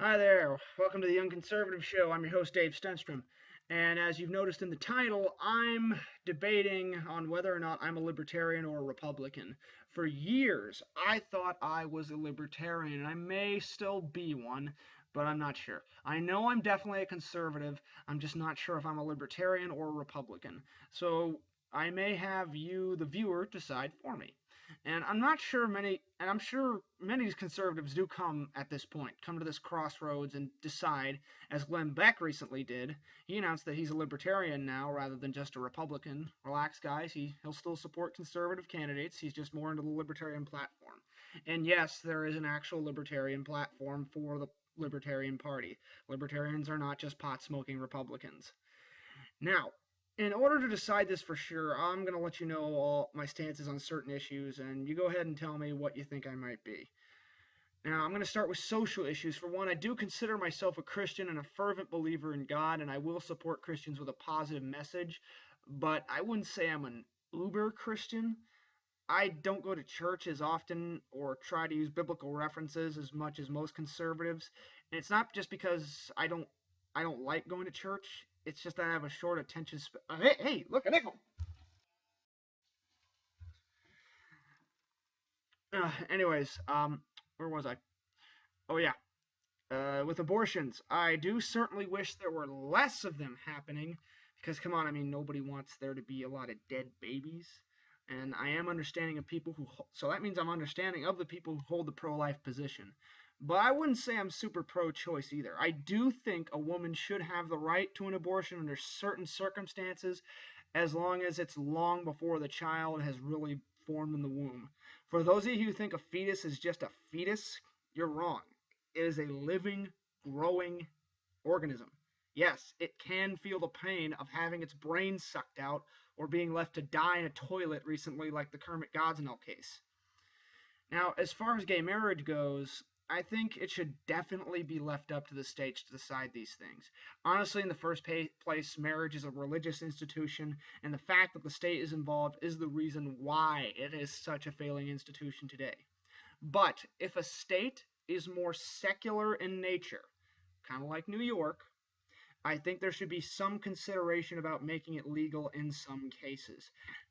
Hi there. Welcome to the Young Conservative Show. I'm your host, Dave Stenstrom. And as you've noticed in the title, I'm debating on whether or not I'm a libertarian or a Republican. For years, I thought I was a libertarian, and I may still be one, but I'm not sure. I know I'm definitely a conservative. I'm just not sure if I'm a libertarian or a Republican. So I may have you, the viewer, decide for me. And I'm sure many conservatives do come at this point, come to this crossroads and decide, as Glenn Beck recently did. He announced that he's a libertarian now rather than just a Republican. Relax, guys. He'll still support conservative candidates. He's just more into the libertarian platform. And yes, there is an actual libertarian platform for the Libertarian Party. Libertarians are not just pot smoking Republicans. Now, in order to decide this for sure, I'm going to let you know all my stances on certain issues, and you go ahead and tell me what you think I might be. Now, I'm going to start with social issues. For one, I do consider myself a Christian and a fervent believer in God, and I will support Christians with a positive message, but I wouldn't say I'm an uber Christian. I don't go to church as often or try to use biblical references as much as most conservatives. And it's not just because I don't like going to church. It's just that I have a short attention span. Hey, look, a nickel. Where was I? Oh yeah. With abortions, I do certainly wish there were less of them happening, because come on, I mean nobody wants there to be a lot of dead babies. And I am understanding of people so that means I'm understanding of the people who hold the pro-life position. But I wouldn't say I'm super pro-choice either. I do think a woman should have the right to an abortion under certain circumstances, as long as it's long before the child has really formed in the womb. For those of you who think a fetus is just a fetus, you're wrong. It is a living, growing organism. Yes, it can feel the pain of having its brain sucked out or being left to die in a toilet recently, like the Kermit Gosnell case. Now, as far as gay marriage goes, I think it should definitely be left up to the states to decide these things. Honestly, in the first place, marriage is a religious institution, and the fact that the state is involved is the reason why it is such a failing institution today. But if a state is more secular in nature, kind of like New York, I think there should be some consideration about making it legal in some cases.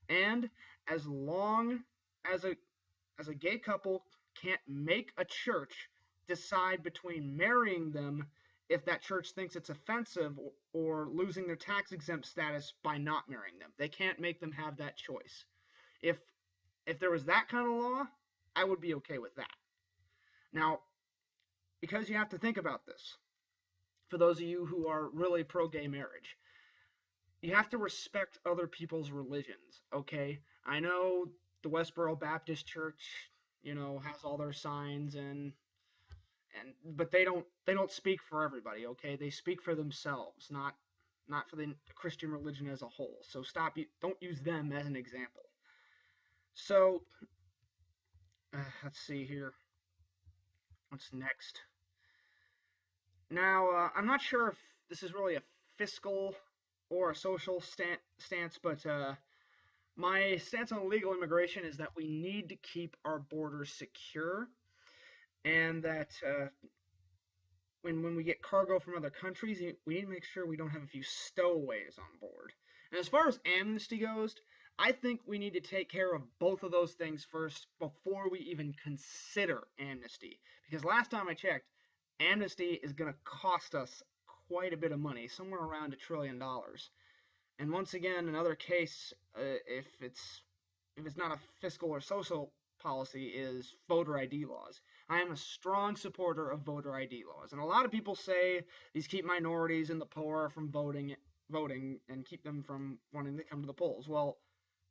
And as long as a gay couple can't make a church decide between marrying them if that church thinks it's offensive or losing their tax exempt status by not marrying them. They can't make them have that choice. If if there was that kind of law, I would be okay with that. Now, because you have to think about this, for those of you who are really pro gay marriage, you have to respect other people's religions, okay? I know the Westboro Baptist Church, has all their signs but they don't speak for everybody, okay? They speak for themselves, not for the Christian religion as a whole. So don't use them as an example. So, let's see here. What's next? Now, I'm not sure if this is really a fiscal or a social stance, but my stance on illegal immigration is that we need to keep our borders secure, and that when we get cargo from other countries, we need to make sure we don't have a few stowaways on board. And as far as amnesty goes, I think we need to take care of both of those things first before we even consider amnesty. Because last time I checked, amnesty is going to cost us quite a bit of money, somewhere around $1 trillion. And once again, another case, if it's not a fiscal or social policy, is voter ID laws. I am a strong supporter of voter ID laws, and a lot of people say these keep minorities and the poor from voting and keep them from wanting to come to the polls. Well,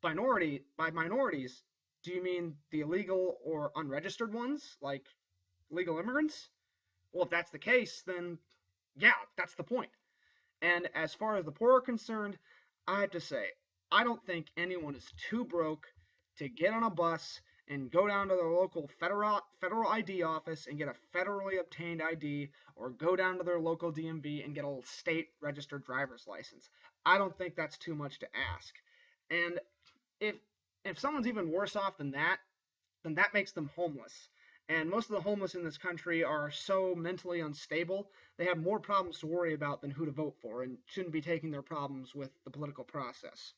by minorities, do you mean the illegal or unregistered ones, like legal immigrants? Well, if that's the case, then yeah, that's the point. And as far as the poor are concerned, I have to say, I don't think anyone is too broke to get on a bus and go down to their local federal ID office and get a federally obtained ID, or go down to their local DMV and get a state registered driver's license. I don't think that's too much to ask. And if if someone's even worse off than that, then that makes them homeless. And most of the homeless in this country are so mentally unstable, they have more problems to worry about than who to vote for, and shouldn't be taking their problems with the political process.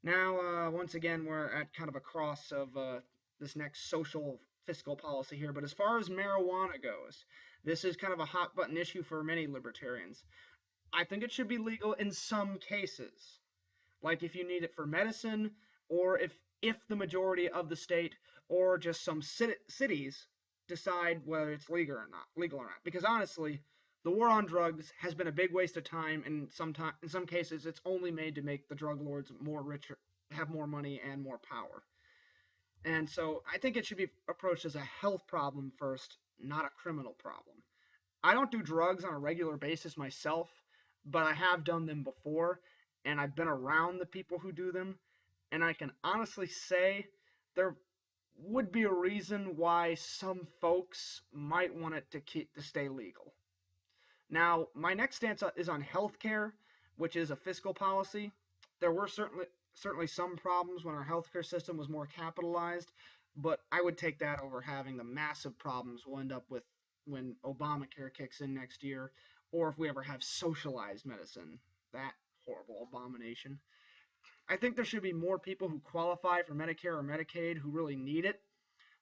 Now, once again, we're at kind of a cross of this next social fiscal policy here. But as far as marijuana goes, this is kind of a hot button issue for many libertarians. I think it should be legal in some cases, like if you need it for medicine, or if the majority of the state or just some cities decide whether it's legal or not. Because honestly, the war on drugs has been a big waste of time, and in some cases, it's only made to make the drug lords more richer, have more money and more power. And so I think it should be approached as a health problem first, not a criminal problem. I don't do drugs on a regular basis myself, but I have done them before, and I've been around the people who do them, and I can honestly say there would be a reason why some folks might want it to stay legal. Now, my next stance is on healthcare, which is a fiscal policy. There were certainly some problems when our healthcare system was more capitalized, but I would take that over having the massive problems we'll end up with when Obamacare kicks in next year, or if we ever have socialized medicine. That horrible abomination. I think there should be more people who qualify for Medicare or Medicaid who really need it.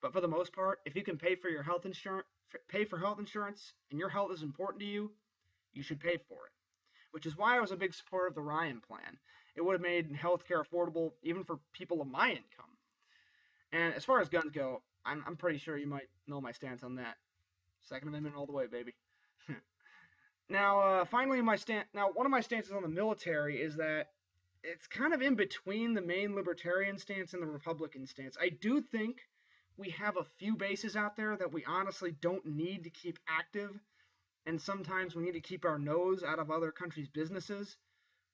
But for the most part, if you can pay for health insurance, and your health is important to you, you should pay for it. Which is why I was a big supporter of the Ryan plan. It would have made healthcare affordable even for people of my income. And as far as guns go, I'm pretty sure you might know my stance on that. Second Amendment all the way, baby. Now, finally, one of my stances on the military is that it's kind of in between the main libertarian stance and the Republican stance. I do think we have a few bases out there that we honestly don't need to keep active, and sometimes we need to keep our nose out of other countries' businesses.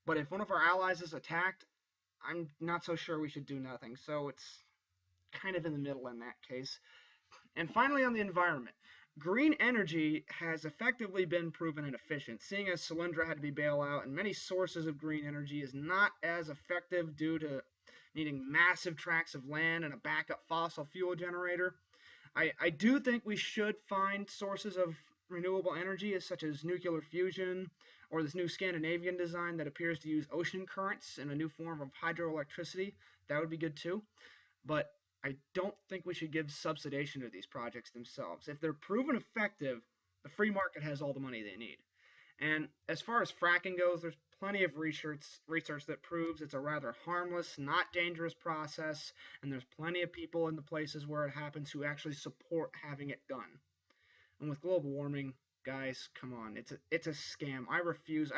But if one of our allies is attacked, I'm not so sure we should do nothing. So it's kind of in the middle in that case. And finally, on the environment, green energy has effectively been proven inefficient, seeing as Solyndra had to be bailed out, and many sources of green energy is not as effective due to needing massive tracts of land and a backup fossil fuel generator. I do think we should find sources of renewable energy, such as nuclear fusion, or this new Scandinavian design that appears to use ocean currents in a new form of hydroelectricity. That would be good too. But I don't think we should give subsidization to these projects themselves. If they're proven effective, the free market has all the money they need. And as far as fracking goes, there's plenty of research that proves it's a rather harmless, not dangerous process, and there's plenty of people in the places where it happens who actually support having it done. And with global warming, guys, come on, it's a scam. I refuse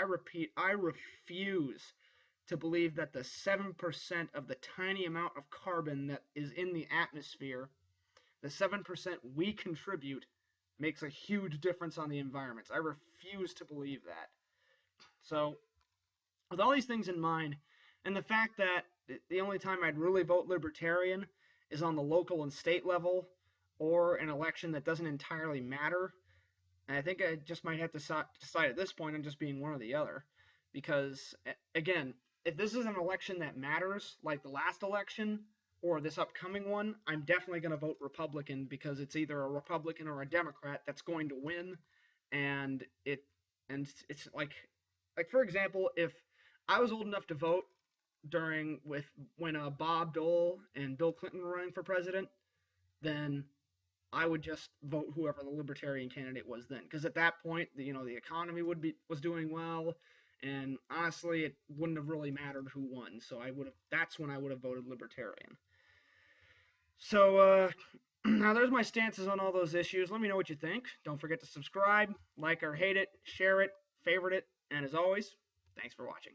to believe that the 7% of the tiny amount of carbon that is in the atmosphere, the 7% we contribute, makes a huge difference on the environment. I refuse to believe that. So, with all these things in mind, and the fact that the only time I'd really vote Libertarian is on the local and state level, or an election that doesn't entirely matter, and I think I just might have to decide at this point on just being one or the other. Because, again, if this is an election that matters, like the last election, or this upcoming one, I'm definitely going to vote Republican, because it's either a Republican or a Democrat that's going to win, and it's like for example, if I was old enough to vote when Bob Dole and Bill Clinton were running for president, then I would just vote whoever the Libertarian candidate was then, because at that point, the economy was doing well, and honestly, it wouldn't have really mattered who won. So that's when I would have voted Libertarian. So now there's my stances on all those issues. Let me know what you think. Don't forget to subscribe, like or hate it, share it, favorite it, and as always, thanks for watching.